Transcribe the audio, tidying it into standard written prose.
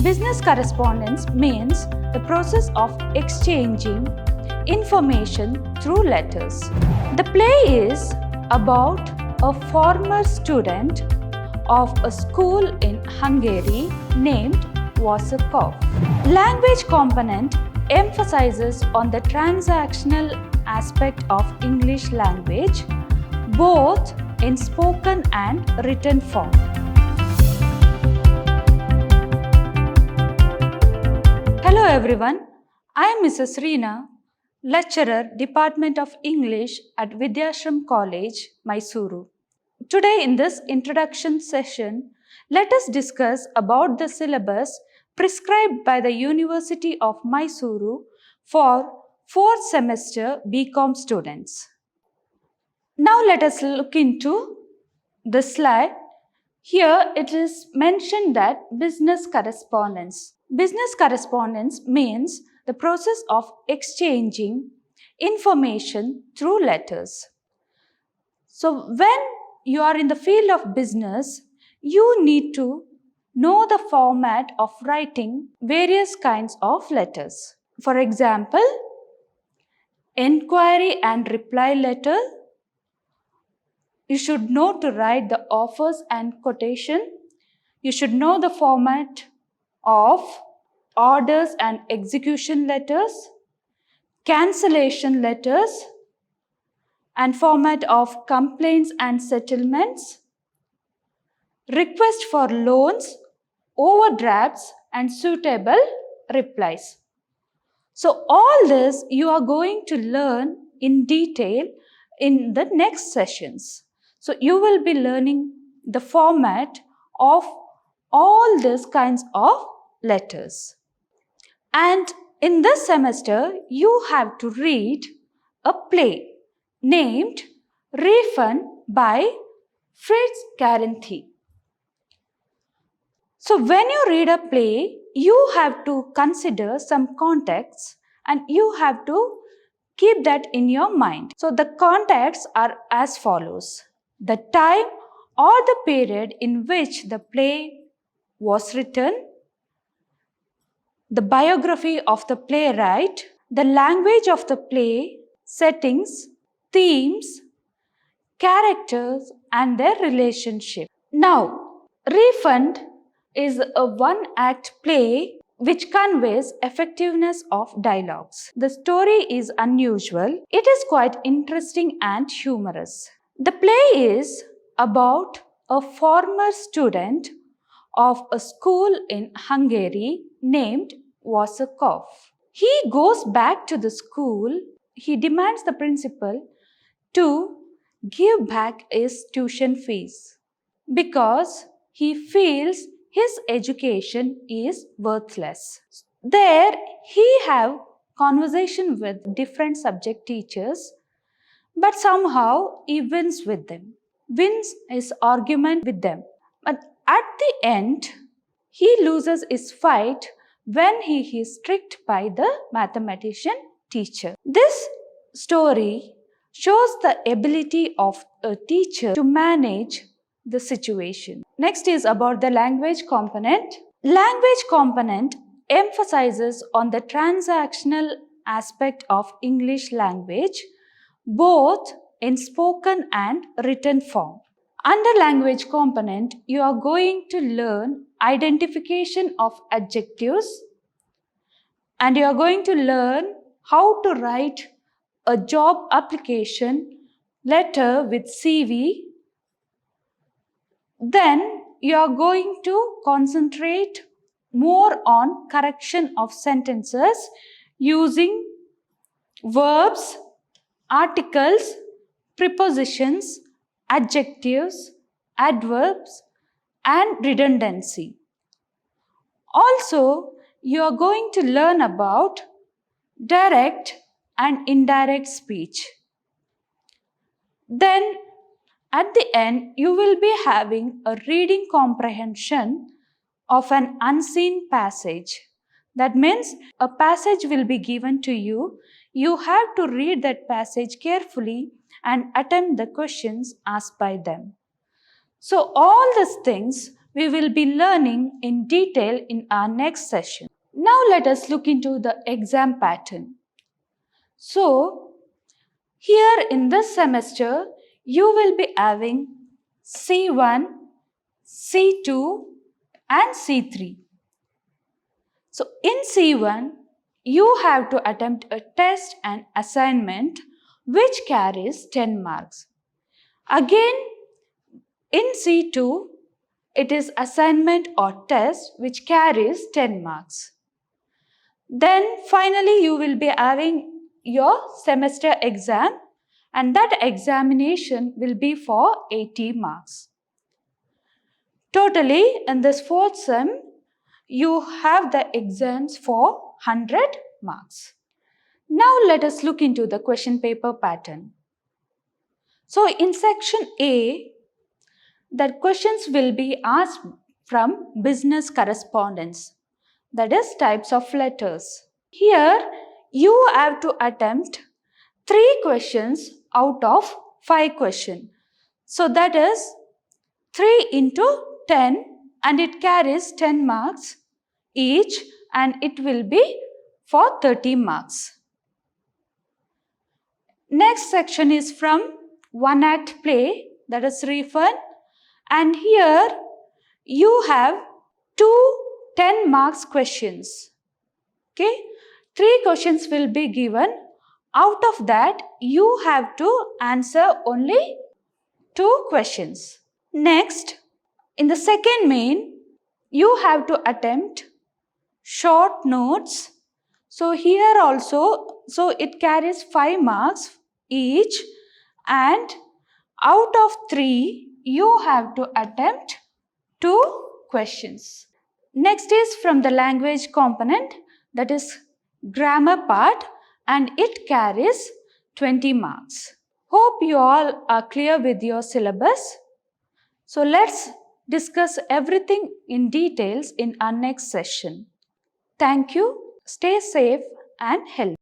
Business correspondence means the process of exchanging information through letters. The play is about a former student of a school in Hungary named Wasakov. Language component emphasizes on the transactional aspect of English language, both in spoken and written form. Hello everyone, I am Mrs. Reena, lecturer, Department of English at Vidhyaashram College, MYSURU. Today in this introduction session, let us discuss about the syllabus prescribed by the University of MYSURU for 4th semester BCom students. Now let us look into the slide. Here it is mentioned that business correspondence. Business correspondence means the process of exchanging information through letters. So when you are in the field of business, you need to know the format of writing various kinds of letters. For example, inquiry and reply letter. You should know to write the offers and quotation. You should know the format of orders and execution letters, cancellation letters, and format of complaints and settlements, request for loans, overdrafts, and suitable replies. So all this you are going to learn in detail in the next sessions. So you will be learning the format of all these kinds of letters. And in this semester, you have to read a play named Refund by Fritz Garanti. So when you read a play, you have to consider some context and you have to keep that in your mind. So the contexts are as follows: the time or the period in which the play was written, the biography of the playwright, the language of the play, settings, themes, characters, and their relationship. Now, Refund is a one-act play which conveys effectiveness of dialogues. The story is unusual. It is quite interesting and humorous. The play is about a former student of a school in Hungary named Wasakov. He goes back to the school. He demands the principal to give back his tuition fees because he feels his education is worthless. There he have conversation with different subject teachers, but somehow he wins with them, wins his argument with them. But at the end, he loses his fight when he is tricked by the mathematician teacher. This story shows the ability of a teacher to manage the situation. Next is about the language component. Language component emphasizes on the transactional aspect of English language, both in spoken and written form. Under language component, you are going to learn identification of adjectives and you are going to learn how to write a job application letter with CV. Then you are going to concentrate more on correction of sentences using verbs, articles, prepositions, adjectives, adverbs, and redundancy. Also, you are going to learn about direct and indirect speech. Then, at the end, you will be having a reading comprehension of an unseen passage. That means a passage will be given to you. You have to read that passage carefully and attempt the questions asked by them. So all these things we will be learning in detail in our next session. Now let us look into the exam pattern. So, here in this semester, you will be having C1, C2 and C3. So, in C1, you have to attempt a test and assignment which carries 10 marks. Again, in C2, it is assignment or test which carries 10 marks. Then finally you will be having your semester exam, and that examination will be for 80 marks. Totally in this fourth sem, you have the exams for 100 marks. Now let us look into the question paper pattern. So in section A, the questions will be asked from business correspondence, that is types of letters. Here you have to attempt 3 questions out of 5 questions. So that is 3 into 10 and it carries 10 marks each and it will be for 30 marks. Next section is from one act play, that is refund, and here you have 2 10 marks questions. Okay, 3 questions will be given. Out of that, you have to answer only 2 questions. Next, in the second main, you have to attempt short notes. So here also, so it carries 5 marks each, and out of 3, you have to attempt 2 questions. Next is from the language component, that is grammar part, and it carries 20 marks. Hope you all are clear with your syllabus. So let's discuss everything in details in our next session. Thank you. Stay safe and healthy.